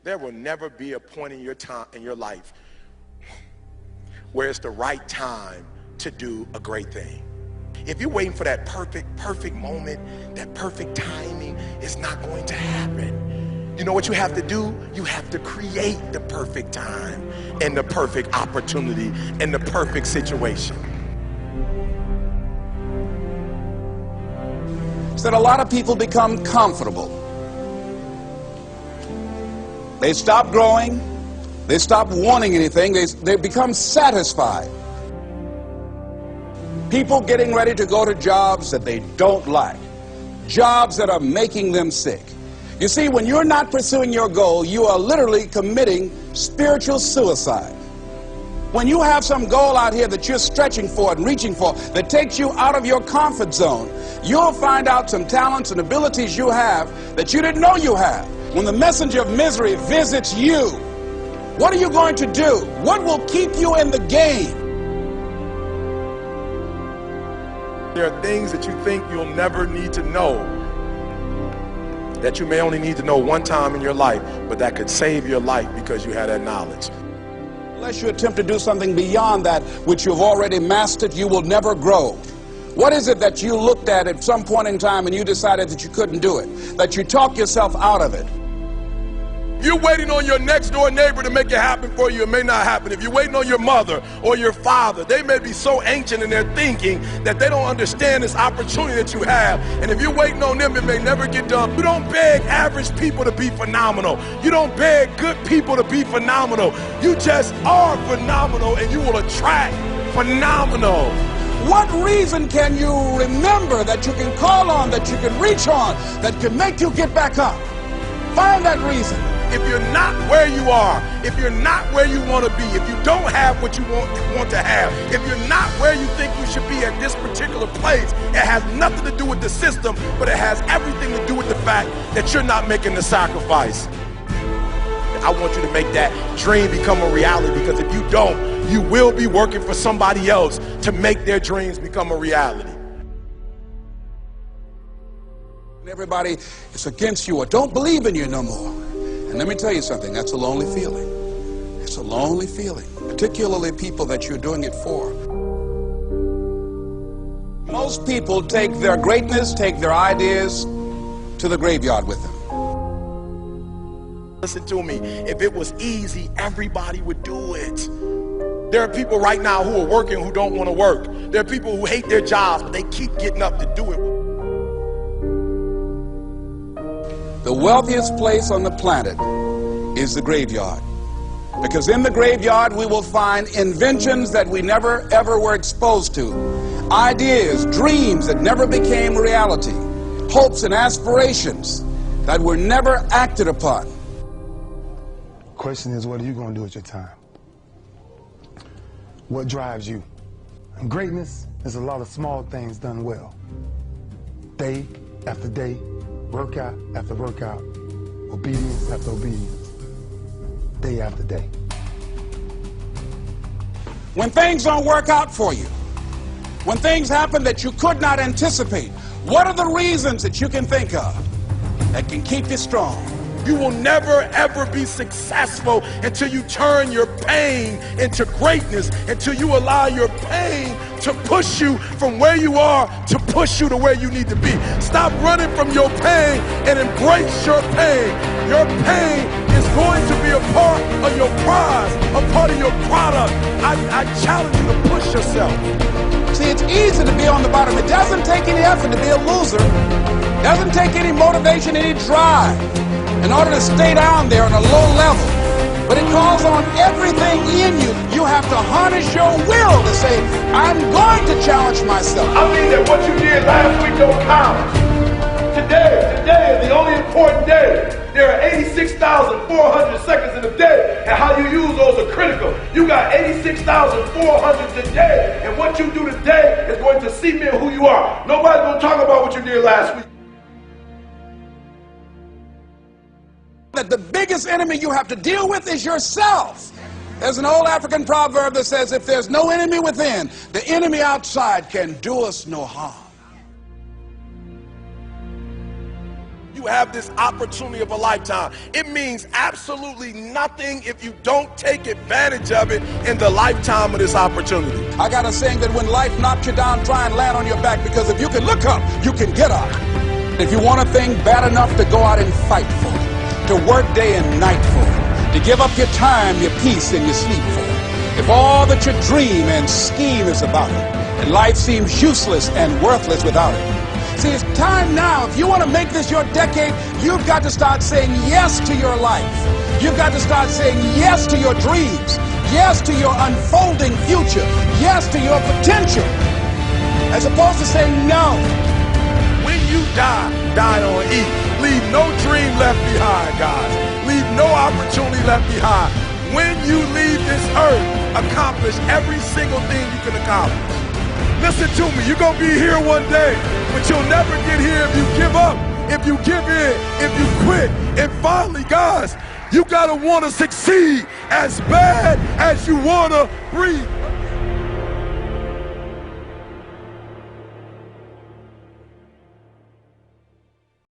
There will never be a point in your life where it's the right time to do a great thing. If you're waiting for that perfect moment, that perfect timing, it's not going to happen. You know what you have to do? You have to create the perfect time and the perfect opportunity and the perfect situation. Is that a lot of people become comfortable. They stop growing. They stop wanting anything. They become satisfied. People getting ready to go to jobs that they don't like. Jobs that are making them sick. You see, when you're not pursuing your goal, you are literally committing spiritual suicide. When you have some goal out here that you're stretching for and reaching for that takes you out of your comfort zone, you'll find out some talents and abilities you have that you didn't know you have. When the messenger of misery visits you, what are you going to do? What will keep you in the game? There are things that you think you'll never need to know, that you may only need to know one time in your life, but that could save your life because you had that knowledge. Unless you attempt to do something beyond that which you've already mastered, you will never grow. What is it that you looked at some point in time and you decided that you couldn't do it, that you talked yourself out of it? If you're waiting on your next door neighbor to make it happen for you, it may not happen. If you're waiting on your mother or your father, they may be so ancient in their thinking that they don't understand this opportunity that you have. And if you're waiting on them, it may never get done. You don't beg average people to be phenomenal. You don't beg good people to be phenomenal. You just are phenomenal, and you will attract phenomenal. What reason can you remember that you can call on, that you can reach on, that can make you get back up? Find that reason. If you're not where you are, if you're not where you want to be, if you don't have what you want to have, if you're not where you think you should be at this particular place, it has nothing to do with the system, but it has everything to do with the fact that you're not making the sacrifice. I want you to make that dream become a reality, because if you don't, you will be working for somebody else to make their dreams become a reality. Everybody is against you or don't believe in you no more. And let me tell you something, that's a lonely feeling. It's a lonely feeling, particularly people that you're doing it for. Most people take their greatness, take their ideas to the graveyard with them. Listen to me, if it was easy, everybody would do it. There are people right now who are working who don't want to work. There are people who hate their jobs, but they keep getting up to do it. The wealthiest place on the planet is the graveyard. Because in the graveyard we will find inventions that we never ever were exposed to. Ideas, dreams that never became reality. Hopes and aspirations that were never acted upon. Question is, what are you going to do with your time? What drives you? And greatness is a lot of small things done well. Day after day, workout after workout, obedience after obedience, day after day. When things don't work out for you, when things happen that you could not anticipate, what are the reasons that you can think of that can keep you strong? You will never ever be successful until you turn your pain into greatness, until you allow your pain to push you from where you are to push you to where you need to be. Stop running from your pain and embrace your pain. Your pain is going to be a part of your prize, a part of your product. I challenge you to push yourself. See, it's easy to be on the bottom. It doesn't take any effort to be a loser. It doesn't take any motivation, any drive in order to stay down there on a low level. But it calls on everything in you. You have to harness your will to say, I'm going to challenge myself. I mean that what you did last week don't count. Today is the only important day. There are 86,400 seconds in a day, and how you use those are critical. You got 86,400 today, and what you do today is going to cement who you are. Nobody's going to talk about what you did last week. That the biggest enemy you have to deal with is yourself. There's an old African proverb that says, if there's no enemy within, the enemy outside can do us no harm. you have this opportunity of a lifetime. It means absolutely nothing if you don't take advantage of it in the lifetime of this opportunity. I got a saying that when life knocks you down, try and land on your back, because if you can look up, you can get up. If you want a thing bad enough to go out and fight for it, to work day and night for it, to give up your time, your peace, and your sleep for it, if all that you dream and scheme is about it, and life seems useless and worthless without it. See, it's time now. If you want to make this your decade, you've got to start saying yes to your life. You've got to start saying yes to your dreams, yes to your unfolding future, yes to your potential, as opposed to saying no. When you die, die on E. Leave no dream left behind, guys. Leave no opportunity left behind. When you leave this earth, accomplish every single thing you can accomplish. Listen to me, you're going to be here one day, but you'll never get here if you give up, if you give in, if you quit. And finally, guys, you got to want to succeed as bad as you want to breathe.